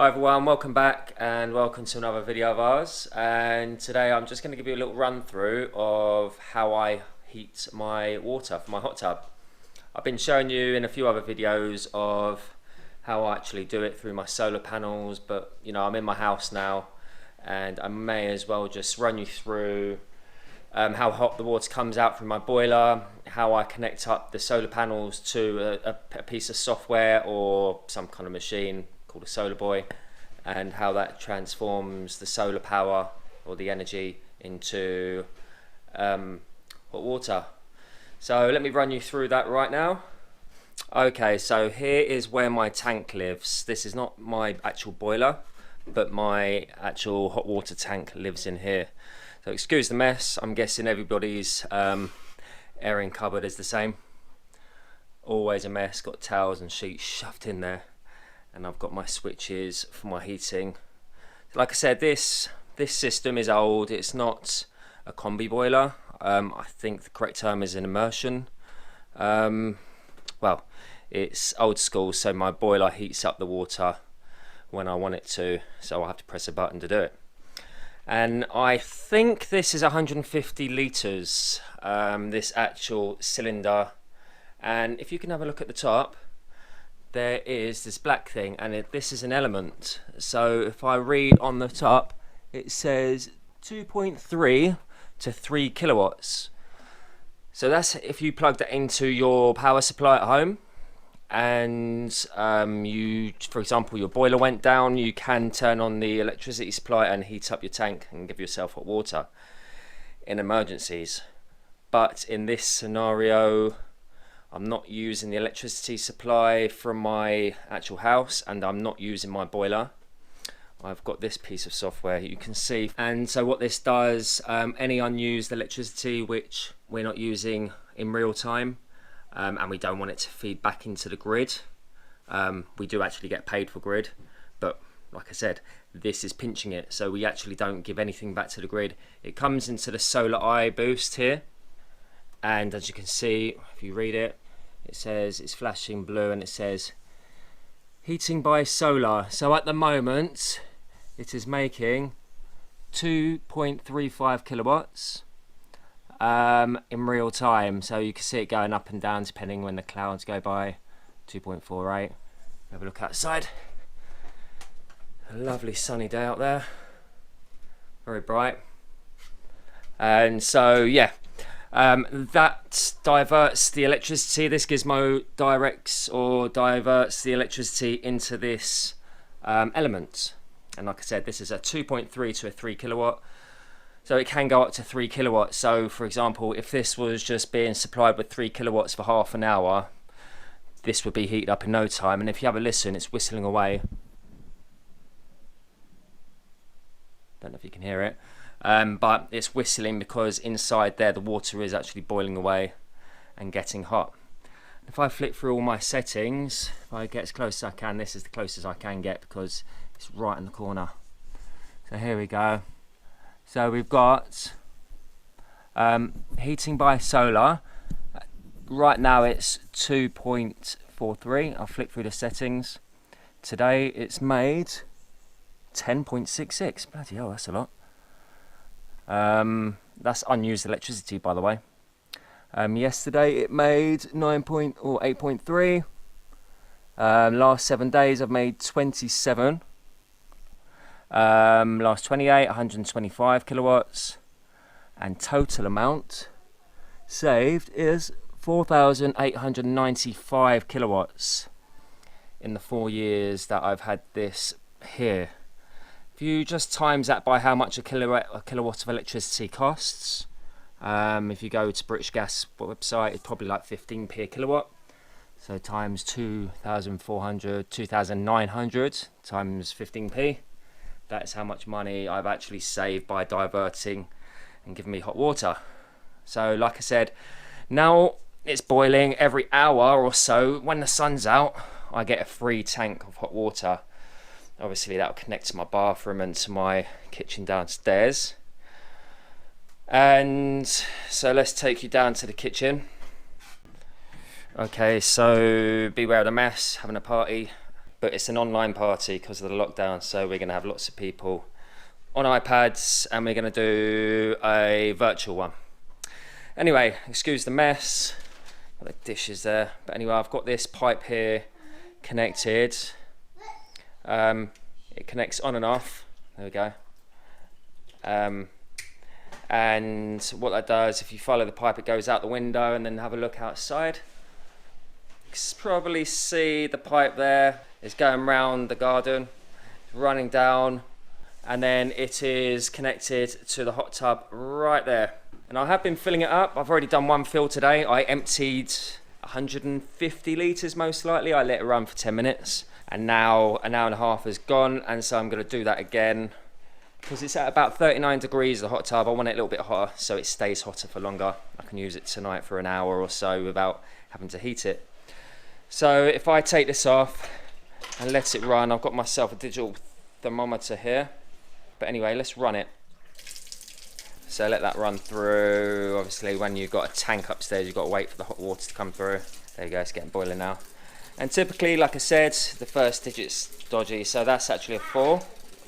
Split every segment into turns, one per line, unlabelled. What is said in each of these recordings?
Hi everyone, welcome back and welcome to another video of ours. And today I'm just going to give you a little run through of how I heat my water for my hot tub. I've been showing you in a few other videos of how I actually do it through my solar panels, but you know, I'm in my house now and I may as well just run you through how hot the water comes out from my boiler, how I connect up the solar panels to a piece of software or some kind of machine called a solar boy, and how that transforms the solar power or the energy into hot water. So let me run you through that right now. Okay, so here is where my tank lives. This is not my actual boiler, but my actual hot water tank lives in here. So excuse the mess. I'm guessing everybody's airing cupboard is the same. Always a mess, got towels and sheets shoved in there. And I've got my switches for my heating. Like I said, this system is old. It's not a combi boiler. I think the correct term is an immersion. Well, it's old school, so my boiler heats up the water when I want it to, so I have to press a button to do it. And I think this is 150 litres, this actual cylinder. And if you can have a look at the top, there is this black thing, and this is an element. So if I read on the top, it says 2.3 to 3 kilowatts. So that's if you plug that into your power supply at home, and you, for example, your boiler went down, you can turn on the electricity supply and heat up your tank and give yourself hot water in emergencies. But in this scenario, I'm not using the electricity supply from my actual house, and I'm not using my boiler. I've got this piece of software you can see, and so what this does, any unused electricity which we're not using in real time, and we don't want it to feed back into the grid, we do actually get paid for grid, but like I said, this is pinching it, so we actually don't give anything back to the grid. It comes into the solar eye boost here, and as you can see, if you read it, it says, it's flashing blue, and it says heating by solar. So at the moment it is making 2.35 kilowatts in real time, so you can see it going up and down depending when the clouds go by. 2.48. Have a look outside, a lovely sunny day out there, very bright. And so yeah, that diverts the electricity. This gizmo directs or diverts the electricity into this element. And like I said, this is a 2.3 to a 3 kilowatt. So it can go up to 3 kilowatts. So for example, if this was just being supplied with 3 kilowatts for half an hour, this would be heated up in no time. And if you have a listen, it's whistling away. Don't know if you can hear it. But it's whistling because inside there the water is actually boiling away and getting hot. If I flick through all my settings, if I get as close as I can, this is the closest I can get because it's right in the corner. So here we go. So we've got heating by solar. Right now it's 2.43. I'll flick through the settings. Today it's made 10.66. Bloody hell, that's a lot. That's unused electricity, by the way. Yesterday it made 8.3. Last 7 days I've made 27. Last 28, 125 kilowatts, and total amount saved is 4,895 kilowatts in the 4 years that I've had this here. If you just times that by how much a kilowatt of electricity costs, if you go to British Gas website, it's probably like 15p a kilowatt. So times 2,400, 2,900 times 15p. That's how much money I've actually saved by diverting and giving me hot water. So like I said, now it's boiling every hour or so. When the sun's out, I get a free tank of hot water. Obviously that'll connect to my bathroom and to my kitchen downstairs. And so let's take you down to the kitchen. Okay, so beware of the mess, having a party. but it's an online party because of the lockdown, so we're going to have lots of people on iPads and we're going to do a virtual one. Anyway, excuse the mess, got the dishes there, but anyway, I've got this pipe here connected. It connects on and off, there we go. And what that does, if you follow the pipe, it goes out the window, and then have a look outside. You can probably see the pipe there. It's going round the garden, running down, and then it is connected to the hot tub right there. And I have been filling it up. I've already done one fill today. I emptied 150 litres most likely. I let it run for 10 minutes, and now an hour and a half has gone, and so I'm going to do that again. Because it's at about 39 degrees, the hot tub. I want it a little bit hotter so it stays hotter for longer. I can use it tonight for an hour or so without having to heat it. So if I take this off and let it run, I've got myself a digital thermometer here. But anyway, let's run it. So let that run through. Obviously, when you've got a tank upstairs, you've got to wait for the hot water to come through. There you go, it's getting boiling now. And typically, like I said, the first digit's dodgy, so that's actually a 4.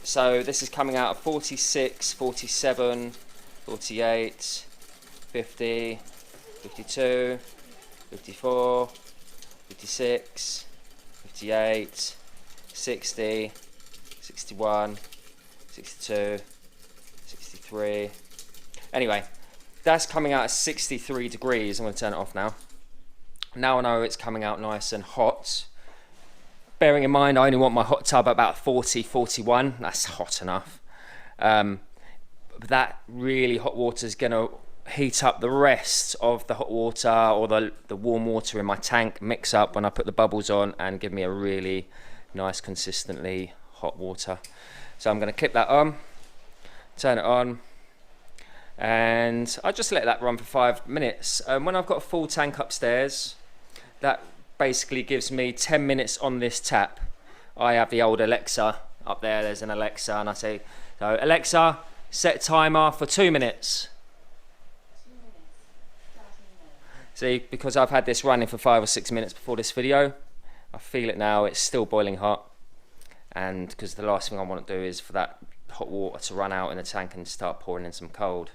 So this is coming out of 46, 47, 48, 50, 52, 54, 56, 58, 60, 61, 62, 63. Anyway, that's coming out at 63 degrees. I'm going to turn it off now. Now I know it's coming out nice and hot. Bearing in mind, I only want my hot tub at about 40, 41. That's hot enough. That really hot water is going to heat up the rest of the hot water or the warm water in my tank, mix up when I put the bubbles on, and give me a really nice, consistently hot water. So I'm going to clip that on, turn it on, and I just let that run for 5 minutes. When I've got a full tank upstairs, that basically gives me 10 minutes on this tap. I have the old Alexa up there. There's an Alexa, and I say, so Alexa, set timer for 2 minutes.
2 minutes.
See, because I've had this running for 5 or 6 minutes before this video, I feel it now. It's still boiling hot, and because the last thing I want to do is for that hot water to run out in the tank and start pouring in some cold.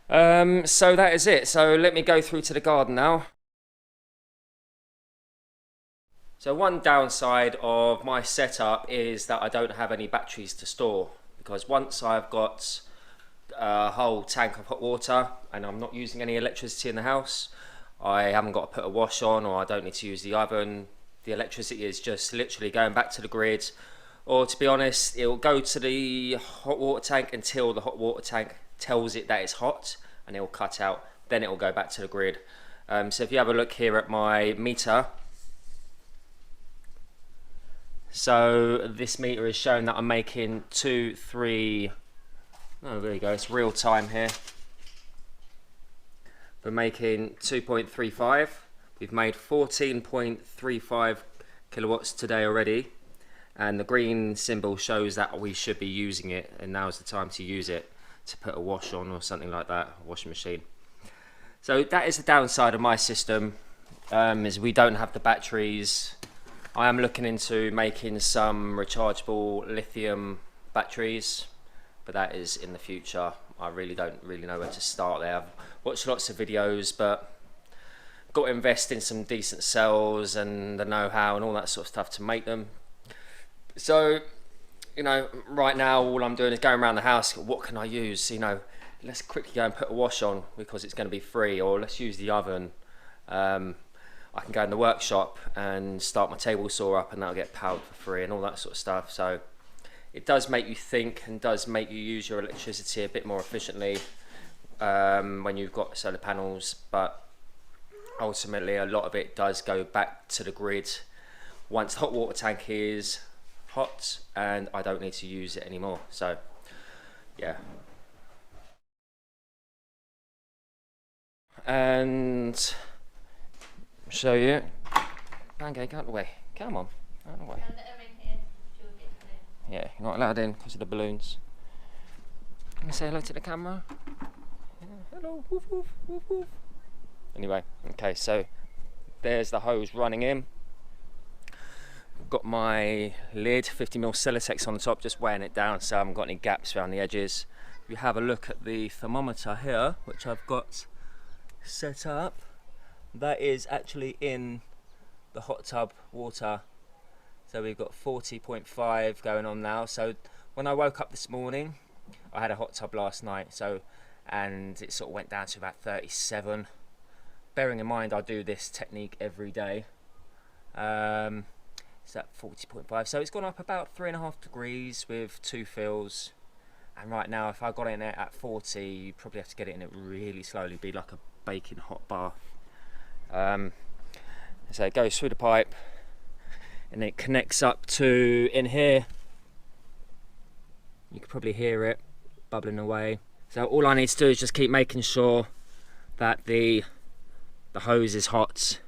So that is it. So let me go through to the garden now. So one downside of my setup is that I don't have any batteries to store, because once I've got a whole tank of hot water and I'm not using any electricity in the house, I haven't got to put a wash on, or I don't need to use the oven. The electricity is just literally going back to the grid, or to be honest, it will go to the hot water tank until the hot water tank tells it that it's hot, and it will cut out, then it will go back to the grid. So if you have a look here at my meter, so this meter is showing that I'm making 2, 3, oh there you go, it's real time here. We're making 2.35. We've made 14.35 kilowatts today already, and the green symbol shows that we should be using it, and now's the time to use it to put a wash on or something like that, a washing machine. So that is the downside of my system, is we don't have the batteries. I am looking into making some rechargeable lithium batteries, but that is in the future. I really don't know where to start there. I've watched lots of videos, but got to invest in some decent cells and the know-how and all that sort of stuff to make them. So, you know, right now all I'm doing is going around the house. What can I use? You know, let's quickly go and put a wash on because it's going to be free, or let's use the oven. I can go in the workshop and start my table saw up, and that'll get powered for free and all that sort of stuff. So it does make you think and does make you use your electricity a bit more efficiently when you've got solar panels, but ultimately a lot of it does go back to the grid once the hot water tank is hot and I don't need to use it anymore. So yeah. And show you. Pancake, out of the way. Come on, out of the way. Yeah, you're not allowed in because of the balloons. Can you say hello to the camera? Yeah, hello, woof woof, woof woof. Anyway, okay, so there's the hose running in. got my lid, 50mm Celotex on the top, just weighing it down so I haven't got any gaps around the edges. If you have a look at the thermometer here, which I've got set up, that is actually in the hot tub water. So we've got 40.5 going on now. So when I woke up this morning, I had a hot tub last night, and it sort of went down to about 37. Bearing in mind I do this technique every day. It's at 40.5, so it's gone up about 3.5 degrees with 2 fills. And right now, if I got it in there at 40, you probably have to get it in it really slowly, be like a baking hot bath. So it goes through the pipe and it connects up to in here. You can probably hear it bubbling away. So all I need to do is just keep making sure that the hose is hot.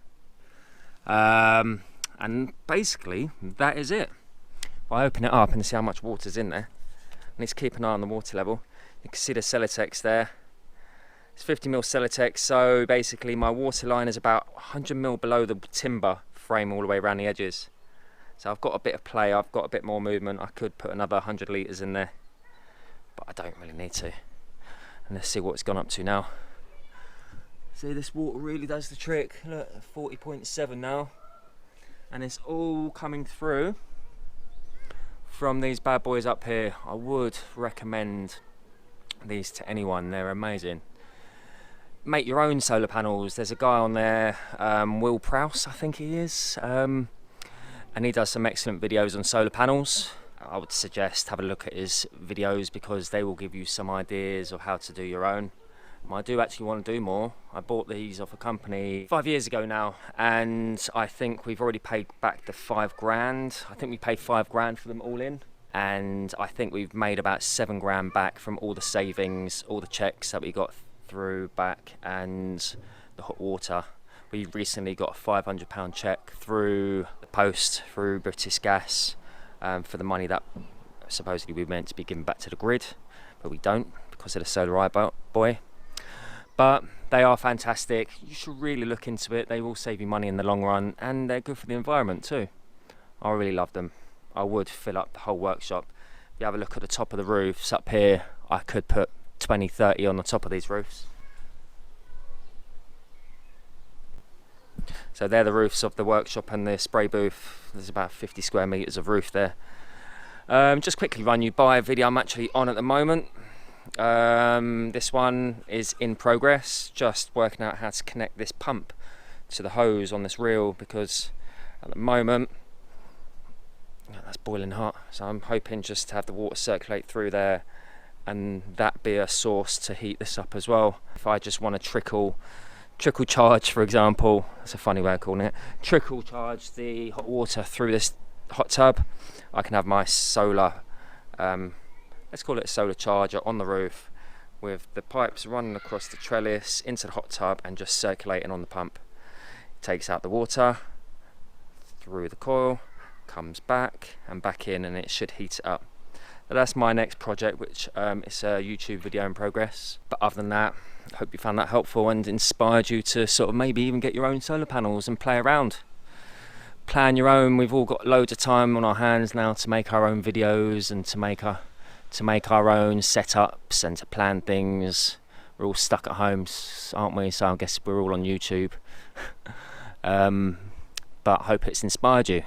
And basically that is it. If I open it up and see how much water's in there, I need to keep an eye on the water level. You can see the Celotex there. It's 50mm Celotex, so basically my water line is about 100mm below the timber frame all the way around the edges. So I've got a bit of play, I've got a bit more movement. I could put another 100 litres in there, but I don't really need to. And let's see what it's gone up to now. See, this water really does the trick. Look, 40.7 now. And it's all coming through from these bad boys up here. I would recommend these to anyone, they're amazing. Make your own solar panels. There's a guy on there, Will Prowse I think he is, and he does some excellent videos on solar panels. I would suggest have a look at his videos because they will give you some ideas of how to do your own. I do actually want to do more. I bought these off a company 5 years ago now, and I think we've already paid back the £5,000. I think we paid £5,000 for them all in, and I think we've made about £7,000 back from all the savings, all the checks that we got through back, and the hot water. We recently got a £500 check through the post, through British Gas, for the money that supposedly we were meant to be giving back to the grid, but we don't because of the solar boy. But they are fantastic. You should really look into it. They will save you money in the long run, and they're good for the environment too. I really love them. I would fill up the whole workshop. If you have a look at the top of the roofs up here, I could put 20, 30 on the top of these roofs. So they're the roofs of the workshop and the spray booth. There's about 50 square meters of roof there. Just quickly run you by a video I'm actually on at the moment. This one is in progress, just working out how to connect this pump to the hose on this reel, because at the moment that's boiling hot, so I'm hoping just to have the water circulate through there and that be a source to heat this up as well. If I just want to trickle charge, for example, that's a funny way of calling it, trickle charge the hot water through this hot tub, I can have my solar let's call it a solar charger on the roof with the pipes running across the trellis into the hot tub and just circulating on the pump. It takes out the water through the coil, comes back and back in, and it should heat it up. But that's my next project, which is a YouTube video in progress. But other than that, I hope you found that helpful and inspired you to sort of maybe even get your own solar panels and play around. Plan your own. We've all got loads of time on our hands now to make our own videos and to make our own setups and to plan things. We're all stuck at home, aren't we? So I guess we're all on YouTube. But I hope it's inspired you.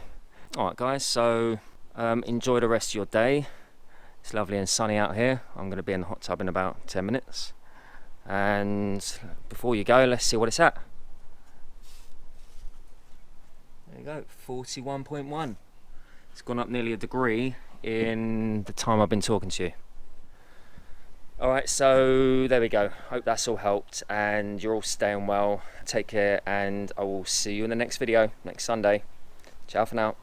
Alright guys, so enjoy the rest of your day. It's lovely and sunny out here. I'm going to be in the hot tub in about 10 minutes. And before you go, let's see what it's at. There you go, 41.1. It's gone up nearly a degree in the time I've been talking to you. Alright, so there we go. Hope that's all helped and you're all staying well. Take care, and I will see you in the next video next Sunday. Ciao for now.